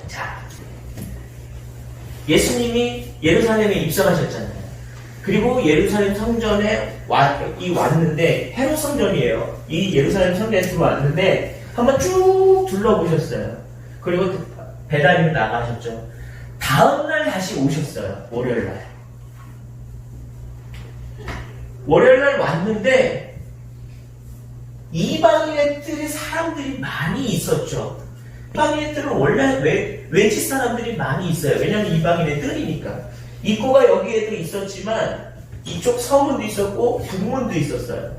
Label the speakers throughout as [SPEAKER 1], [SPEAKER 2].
[SPEAKER 1] 자, 예수님이 예루살렘에 입성하셨잖아요. 그리고 예루살렘 성전에 왔는데, 헤롯 성전이에요. 이 예루살렘 성전에 들어왔는데 한번 쭉 둘러보셨어요. 그리고 베다니로 나가셨죠. 다음날 다시 오셨어요. 월요일날. 월요일날 왔는데 이방인의 뜰에 사람들이 많이 있었죠. 이방인의 뜰은 원래 외지 사람들이 많이 있어요. 왜냐하면 이방인의 뜰이니까. 입구가 여기에도 있었지만 이쪽 서문도 있었고 북문도 있었어요.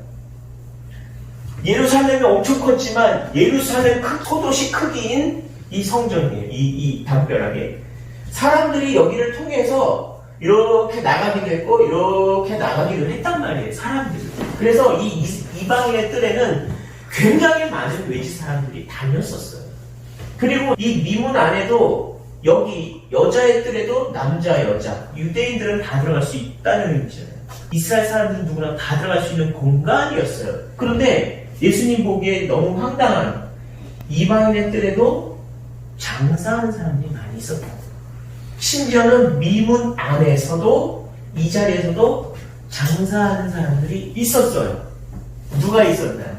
[SPEAKER 1] 예루살렘이 엄청 컸지만 예루살렘 소도시 크기인 이 성전이에요. 이 담벼락에 사람들이 여기를 통해서 이렇게 나가기도 했고 이렇게 나가기도 했단 말이에요. 사람들이. 그래서 이 이방인의 뜰에는 굉장히 많은 외지 사람들이 다녔었어요. 그리고 이 미문 안에도 여기 여자의 뜰에도 남자, 여자, 유대인들은 다 들어갈 수 있다는 의미잖아요. 이스라엘 사람들은 누구나 다 들어갈 수 있는 공간이었어요. 그런데 예수님 보기에 너무 황당한 이방인의 뜰에도 장사하는 사람들이 많이 있었다. 심지어는 미문 안에서도 이 자리에서도 장사하는 사람들이 있었어요. 누가 있었나요?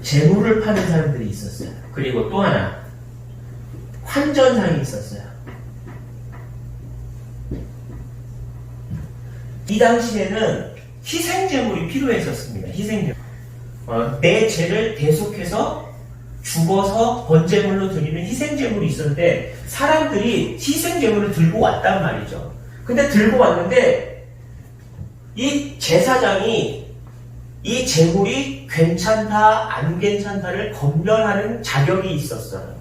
[SPEAKER 1] 재물을 파는 사람들이 있었어요. 그리고 또 하나 환전상이 있었어요. 이 당시에는 희생제물이 필요했었습니다. 희생제물. 내 죄를 대속해서 죽어서 번제물로 드리는 희생제물이 있었는데 사람들이 희생제물을 들고 왔단 말이죠. 근데 들고 왔는데 이 제사장이 이 제물이 괜찮다 안 괜찮다를 검열하는 자격이 있었어요.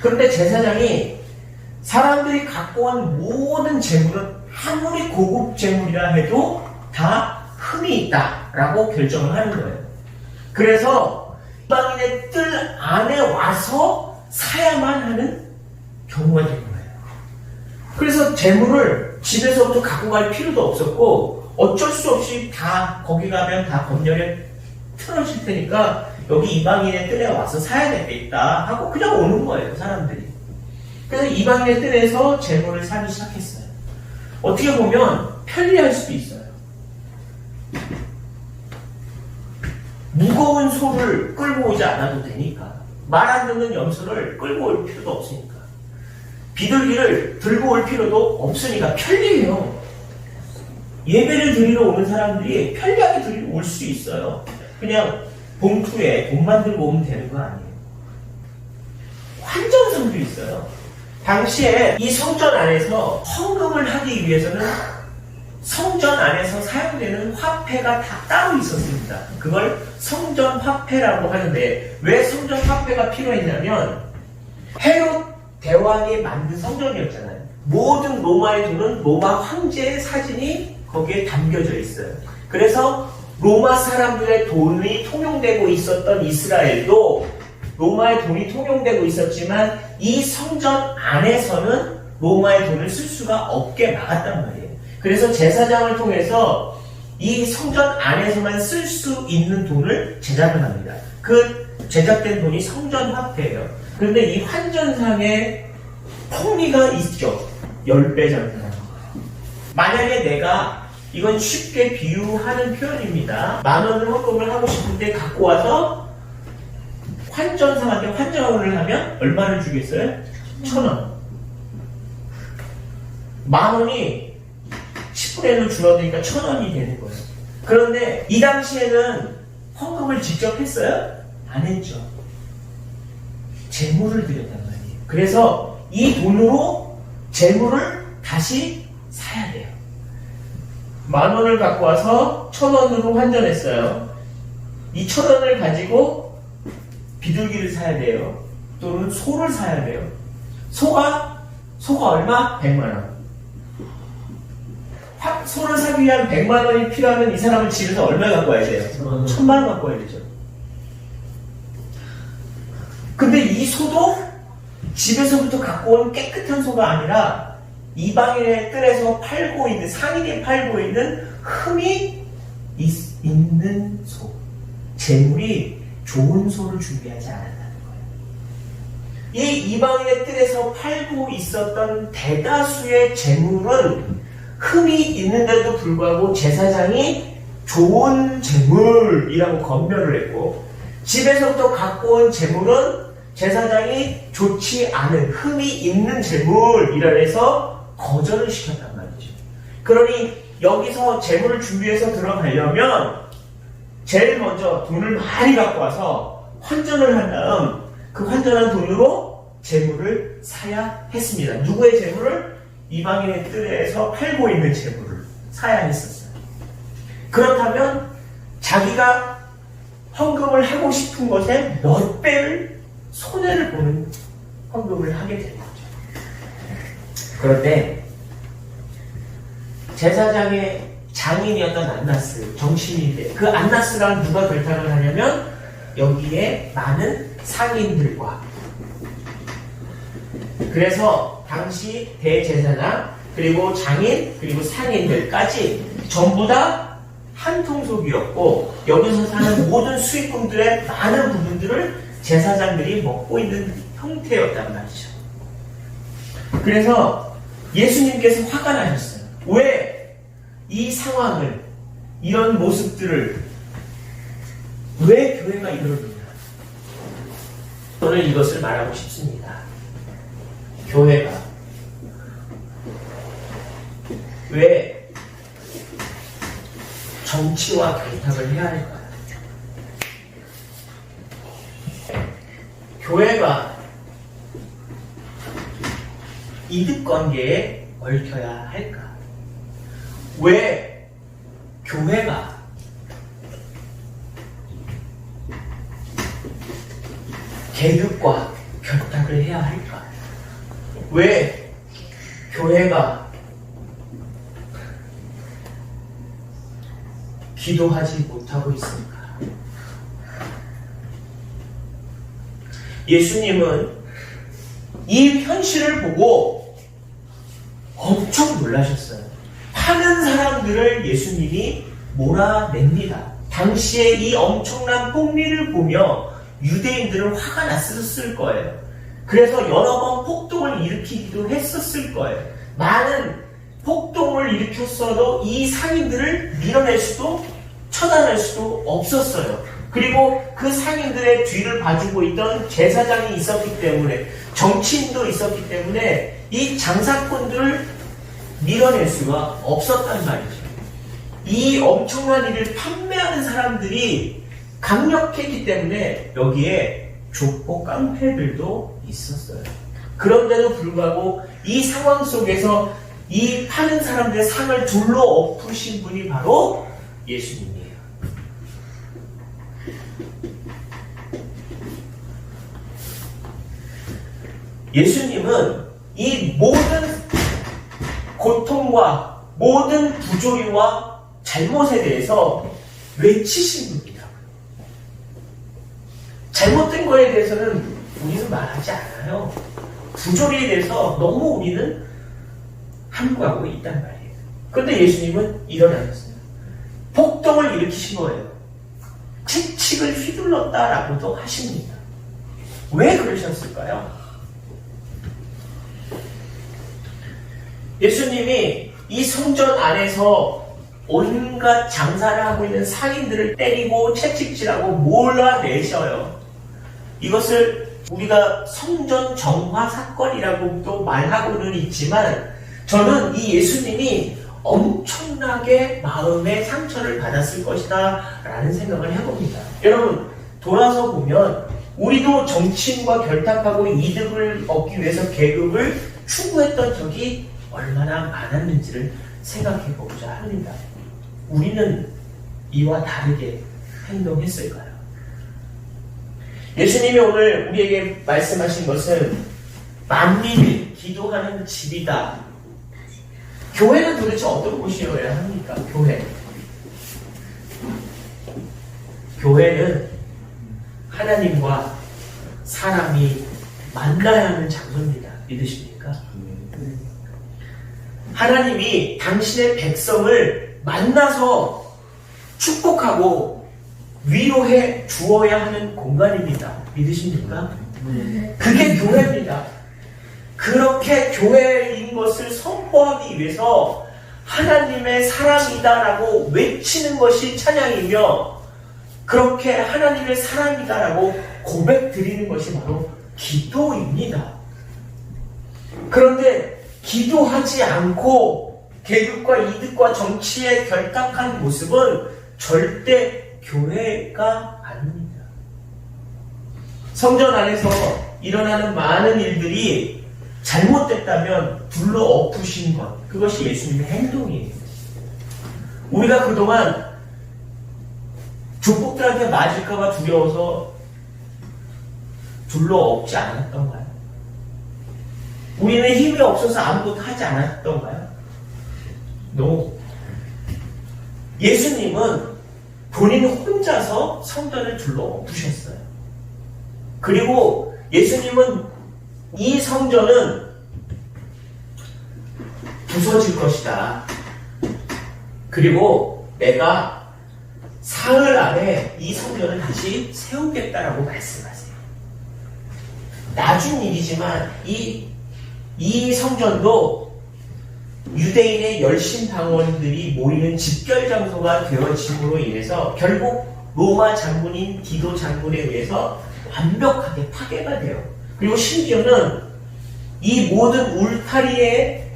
[SPEAKER 1] 그런데 제사장이 사람들이 갖고 온 모든 제물은 아무리 고급 제물이라 해도 다 흠이 있다라고 결정을 하는 거예요. 그래서 이방인의 뜰 안에 와서 사야만 하는 경우가 된 거예요. 그래서 재물을 집에서부터 갖고 갈 필요도 없었고 어쩔 수 없이 다 거기 가면 다 검열에 틀어질 테니까 여기 이방인의 뜰에 와서 사야 되겠다 하고 그냥 오는 거예요. 사람들이. 그래서 이방인의 뜰에서 재물을 사기 시작했어요. 어떻게 보면 편리할 수도 있어요. 무거운 소를 끌고 오지 않아도 되니까. 말 안 듣는 염소를 끌고 올 필요도 없으니까. 비둘기를 들고 올 필요도 없으니까 편리해요. 예배를 드리러 오는 사람들이 편리하게 드리러 올 수 있어요. 그냥 봉투에 돈만 들고 오면 되는 거 아니에요. 환전상도 있어요. 당시에 이 성전 안에서 헌금을 하기 위해서는 성전 안에서 사용되는 화폐가 다 따로 있었습니다. 그걸 성전 화폐라고 하는데 왜 성전 화폐가 필요했냐면 헤롯 대왕이 만든 성전이었잖아요. 모든 로마의 돈은 로마 황제의 사진이 거기에 담겨져 있어요. 그래서 로마 사람들의 돈이 통용되고 있었던 이스라엘도 로마의 돈이 통용되고 있었지만 이 성전 안에서는 로마의 돈을 쓸 수가 없게 막았단 말이에요. 그래서 제사장을 통해서 이 성전 안에서만 쓸 수 있는 돈을 제작을 합니다. 그 제작된 돈이 성전 화폐예요. 그런데 이 환전상에 폭리가 있죠. 10배 장사하는 거예요. 만약에 내가 이건 쉽게 비유하는 표현입니다. 10,000원을 헌금을 하고 싶은데 갖고 와서 환전상한테 환전을 하면 얼마를 주겠어요? 1,000원. 10,000원이 10분의 1로 줄어드니까 1,000원이 되는 거예요. 그런데 이 당시에는 헌금을 직접 했어요? 안 했죠. 재물을 드렸단 말이에요. 그래서 이 돈으로 재물을 다시 사야 돼요. 10,000원을 갖고 와서 1,000원으로 환전했어요. 이 1,000원을 가지고 비둘기를 사야 돼요. 또는 소를 사야 돼요. 소가 얼마? 100만원. 소를 사기 위한 100만원이 필요하면 이 사람은 집에서 얼마 갖고 와야 돼요? 1,000만원 갖고 와야 되죠. 근데 이 소도 집에서부터 갖고 온 깨끗한 소가 아니라 이방인의 뜰에서 팔고 있는, 상인이 팔고 있는 흠이 있는 소. 재물이 좋은 소를 준비하지 않았다는 거예요. 이 이방인의 뜰에서 팔고 있었던 대다수의 재물은 흠이 있는데도 불구하고 제사장이 좋은 재물이라고 검열을 했고, 집에서부터 갖고 온 재물은 제사장이 좋지 않은 흠이 있는 재물이라 해서 거절을 시켰단 말이죠. 그러니 여기서 재물을 준비해서 들어가려면 제일 먼저 돈을 많이 갖고 와서 환전을 한 다음 그 환전한 돈으로 재물을 사야 했습니다. 누구의 재물을? 이방인의 뜰에서 팔고 있는 재물을 사야 했었어요. 그렇다면 자기가 헌금을 하고 싶은 것에 몇 배를 손해를 보는 헌금을 하게 되는 거죠. 그런데 제사장의 장인이었던 안나스, 정치인인데 그 안나스랑 누가 결탁을 하냐면 여기에 많은 상인들과, 그래서 당시 대제사장 그리고 장인 그리고 상인들까지 전부 다 한 통속이었고, 여기서 사는 모든 수익금들의 많은 부분들을 제사장들이 먹고 있는 형태였단 말이죠. 그래서 예수님께서 화가 나셨어요. 왜 이 상황을, 이런 모습들을 왜 교회가 이러느냐. 저는 이것을 말하고 싶습니다. 교회가 왜 정치와 결탁을 해야 할까요? 교회가 이득관계에 얽혀야 할까? 왜 교회가 계급과 결탁을 해야 할까? 왜 교회가 기도하지 못하고 있습니까? 예수님은 이 현실을 보고 엄청 놀라셨어요. 파는 사람들을 예수님이 몰아냅니다. 당시에 이 엄청난 폭리를 보며 유대인들은 화가 났었을 거예요. 그래서 여러 번 폭동을 일으키기도 했었을 거예요. 많은 폭동을 일으켰어도 이 상인들을 밀어낼 수도 처단할 수도 없었어요. 그리고 그 상인들의 뒤를 봐주고 있던 제사장이 있었기 때문에, 정치인도 있었기 때문에 이 장사꾼들을 밀어낼 수가 없었단 말이죠. 이 엄청난 일을 판매하는 사람들이 강력했기 때문에 여기에 족보 깡패들도 있었어요. 그런데도 불구하고 이 상황 속에서 이 파는 사람들의 상을 둘러 엎으신 분이 바로 예수님이에요. 예수님은 이 모든 고통과 모든 부조리와 잘못에 대해서 외치신 분입니다. 잘못된 거에 대해서는 우리는 말하지 않아요. 부조리에 대해서 너무 우리는 함구하고 있단 말이에요. 그런데 예수님은 일어나셨어요. 폭동을 일으키신 거예요. 채찍을 휘둘렀다라고도 하십니다. 왜 그러셨을까요? 예수님이 이 성전 안에서 온갖 장사를 하고 있는 상인들을 때리고 채찍질하고 몰아내셔요. 이것을 우리가 성전 정화 사건이라고도 말하고는 있지만, 저는 이 예수님이 엄청나게 마음의 상처를 받았을 것이다 라는 생각을 해봅니다. 여러분, 돌아서 보면 우리도 정치인과 결탁하고 이득을 얻기 위해서 계급을 추구했던 적이 얼마나 많았는지를 생각해 보고자 합니다. 우리는 이와 다르게 행동했을까요? 예수님이 오늘 우리에게 말씀하신 것은 만민이 기도하는 집이다. 교회는 도대체 어떤 곳이어야 합니까? 교회는 하나님과 사람이 만나야 하는 장소입니다. 믿으십니까? 하나님이 당신의 백성을 만나서 축복하고 위로해 주어야 하는 공간입니다. 믿으십니까? 그게 교회입니다. 그렇게 교회인 것을 선포하기 위해서 하나님의 사랑이다라고 외치는 것이 찬양이며, 그렇게 하나님의 사랑이다라고 고백 드리는 것이 바로 기도입니다. 그런데 기도하지 않고 계급과 이득과 정치에 결탁한 모습은 절대 교회가 아닙니다. 성전 안에서 일어나는 많은 일들이 잘못됐다면 불러 엎으신 것, 그것이 예수님의 행동이에요. 우리가 그동안 족복들한테 맞을까봐 두려워서 둘러 엎지 않았던가요? 우리는 힘이 없어서 아무것도 하지 않았던가요? No. 예수님은 본인 혼자서 성전을 둘러 엎으셨어요. 그리고 예수님은 이 성전은 부서질 것이다. 그리고 내가 사흘 안에 이 성전을 다시 세우겠다라고 말씀하세요. 나중 일이지만 이 성전도 유대인의 열심당원들이 모이는 집결 장소가 되어짐으로 인해서 결국 로마 장군인 디도 장군에 의해서 완벽하게 파괴가 돼요. 그리고 심지어는 이 모든 울타리의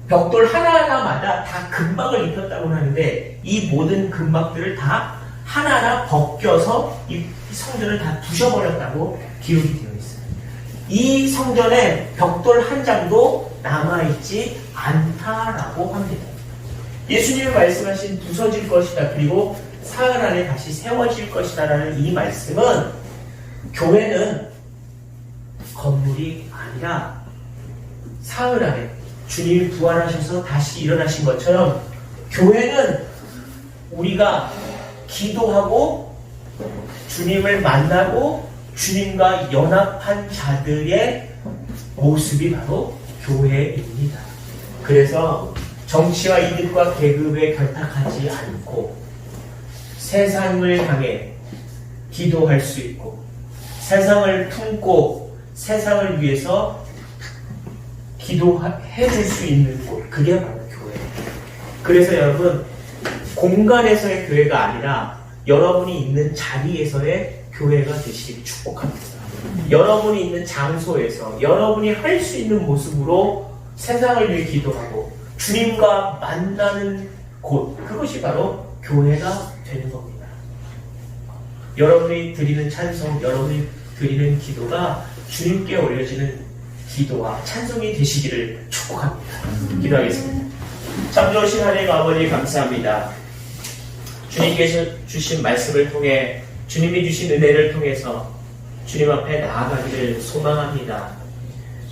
[SPEAKER 1] 벽돌 하나하나마다 다 금박을 입혔다고 하는데, 이 모든 금박들을 다 하나하나 벗겨서 이 성전을 다 부셔버렸다고 기록이 되어 있어요. 이 성전에 벽돌 한 장도 남아있지 않다라고 합니다. 예수님이 말씀하신 부서질 것이다, 그리고 사흘 안에 다시 세워질 것이다 라는 이 말씀은 교회는 건물이 아니라 사흘 안에 주님이 부활하셔서 다시 일어나신 것처럼 교회는 우리가 기도하고 주님을 만나고 주님과 연합한 자들의 모습이 바로 교회입니다. 그래서 정치와 이득과 계급에 결탁하지 않고 세상을 향해 기도할 수 있고, 세상을 품고 세상을 위해서 기도해 줄 수 있는 곳, 그게 바로 교회예요. 그래서 여러분, 공간에서의 교회가 아니라 여러분이 있는 자리에서의 교회가 되시길 축복합니다. 여러분이 있는 장소에서 여러분이 할 수 있는 모습으로 세상을 위해 기도하고 주님과 만나는 곳, 그것이 바로 교회가 되는 겁니다. 여러분이 드리는 찬송, 여러분이 드리는 기도가 주님께 올려지는 기도와 찬송이 되시기를 축복합니다. 기도하겠습니다. 참 좋으신 하나님 아버지, 감사합니다. 주님께서 주신 말씀을 통해, 주님이 주신 은혜를 통해서 주님 앞에 나아가기를 소망합니다.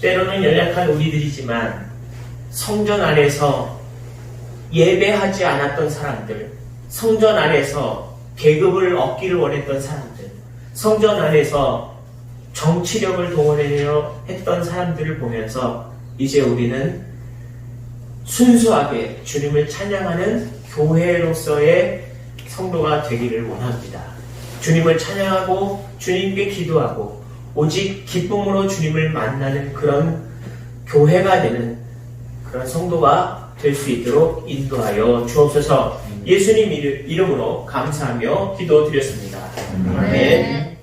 [SPEAKER 1] 때로는 연약한 우리들이지만 성전 안에서 예배하지 않았던 사람들, 성전 안에서 계급을 얻기를 원했던 사람들, 성전 안에서 정치력을 동원하려 했던 사람들을 보면서 이제 우리는 순수하게 주님을 찬양하는 교회로서의 성도가 되기를 원합니다. 주님을 찬양하고 주님께 기도하고 오직 기쁨으로 주님을 만나는 그런 교회가 되는 그런 성도가 될 수 있도록 인도하여 주옵소서. 예수님 이름으로 감사하며 기도드렸습니다. 아멘.